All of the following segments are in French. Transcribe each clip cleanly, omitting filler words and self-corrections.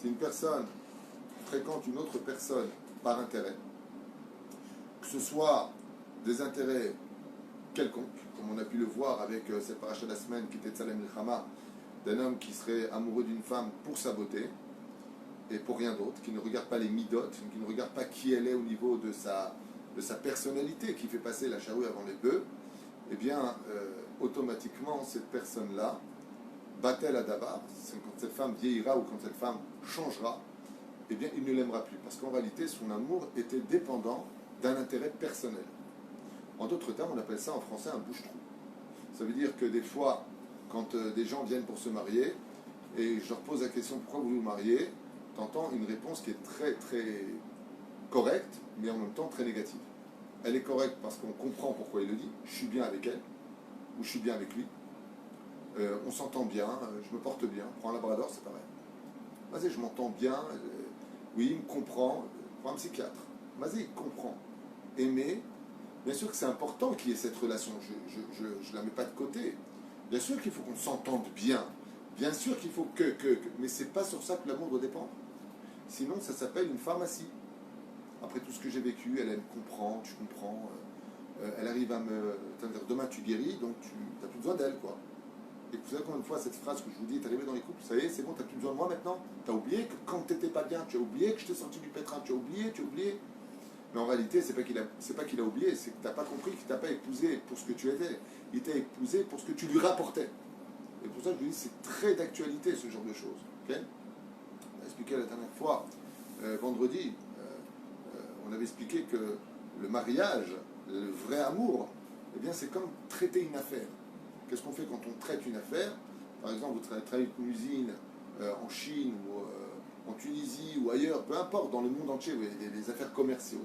Si une personne fréquente une autre personne par intérêt, que ce soit des intérêts quelconques, comme on a pu le voir avec cette paracha de la semaine qui était Tzalem Milchama, d'un homme qui serait amoureux d'une femme pour sa beauté et pour rien d'autre, qui ne regarde pas les midot, qui ne regarde pas qui elle est au niveau de sa personnalité, qui fait passer la charrue avant les bœufs, eh bien, automatiquement, cette personne-là, bat-elle à dabar, quand cette femme vieillira ou quand cette femme changera, eh bien, il ne l'aimera plus. Parce qu'en réalité, son amour était dépendant d'un intérêt personnel. En d'autres termes, on appelle ça en français un bouche-trou. Ça veut dire que des fois, quand des gens viennent pour se marier, et je leur pose la question pourquoi vous vous mariez, t'entends une réponse qui est très très correcte, mais en même temps très négative. Elle est correcte parce qu'on comprend pourquoi il le dit, je suis bien avec elle, ou je suis bien avec lui, on s'entend bien, je me porte bien, prends un labrador, c'est pareil. Vas-y, je m'entends bien, oui, il me comprend, prends un psychiatre. Vas-y, il comprend. Aimer, bien sûr que c'est important qu'il y ait cette relation, je ne la mets pas de côté. Bien sûr qu'il faut qu'on s'entende bien, bien sûr qu'il faut que mais c'est pas sur ça que l'amour doit dépendre. Sinon, ça s'appelle une pharmacie. Après tout ce que j'ai vécu, elle comprend, tu comprends, elle arrive à me dire demain tu guéris, donc tu n'as plus besoin d'elle, quoi. Et vous savez combien de fois cette phrase que je vous dis est arrivée dans les couples, vous savez, c'est bon, tu n'as plus besoin de moi maintenant, tu as oublié que quand tu n'étais pas bien, tu as oublié que je t'ai sorti du pétrin, tu as oublié. Mais en réalité, c'est pas qu'il a oublié, c'est que tu n'as pas compris qu'il ne t'a pas épousé pour ce que tu étais, il t'a épousé pour ce que tu lui rapportais. Et pour ça, je vous dis, c'est très d'actualité ce genre de choses. Okay, on a expliqué la dernière fois, vendredi, on avait expliqué que le mariage, le vrai amour, eh bien, c'est comme traiter une affaire. Qu'est-ce qu'on fait quand on traite une affaire? Par exemple, vous travaillez une usine en Chine ou en Tunisie ou ailleurs, peu importe, dans le monde entier, vous voyez, des affaires commerciales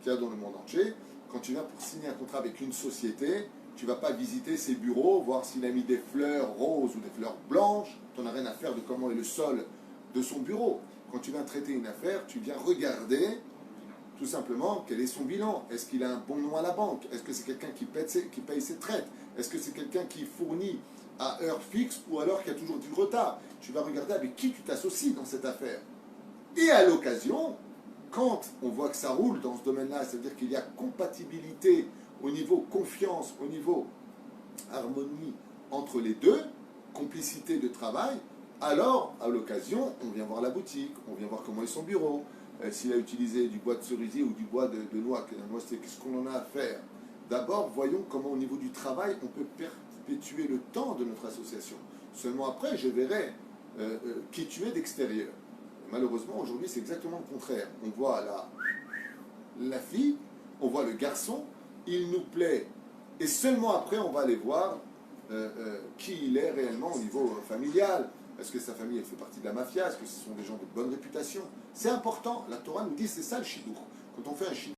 qu'il y a dans le monde entier. Quand tu viens pour signer un contrat avec une société, tu ne vas pas visiter ses bureaux, voir s'il a mis des fleurs roses ou des fleurs blanches. Tu n'as rien à faire de comment est le sol de son bureau. Quand tu viens traiter une affaire, tu viens regarder tout simplement quel est son bilan. Est-ce qu'il a un bon nom à la banque? Est-ce que c'est quelqu'un qui paye ses traites? Est-ce que c'est quelqu'un qui fournit à heure fixe ou alors qui a toujours du retard? Tu vas regarder avec qui tu t'associes dans cette affaire. Et à l'occasion, quand on voit que ça roule dans ce domaine-là, c'est-à-dire qu'il y a compatibilité au niveau confiance, au niveau harmonie entre les deux, complicité de travail, alors, à l'occasion, on vient voir la boutique, on vient voir comment est son bureau, s'il a utilisé du bois de cerisier ou du bois de noix, qu'est-ce qu'on en a à faire. D'abord, voyons comment au niveau du travail, on peut perpétuer le temps de notre association. Seulement après, je verrai qui tu es d'extérieur. Malheureusement, aujourd'hui, c'est exactement le contraire. On voit la fille, on voit le garçon, il nous plaît, et seulement après, on va aller voir qui il est réellement au niveau familial. Est-ce que sa famille elle fait partie de la mafia? Est-ce que ce sont des gens de bonne réputation? C'est important. La Torah nous dit c'est ça le chidour. Quand on fait un chidour,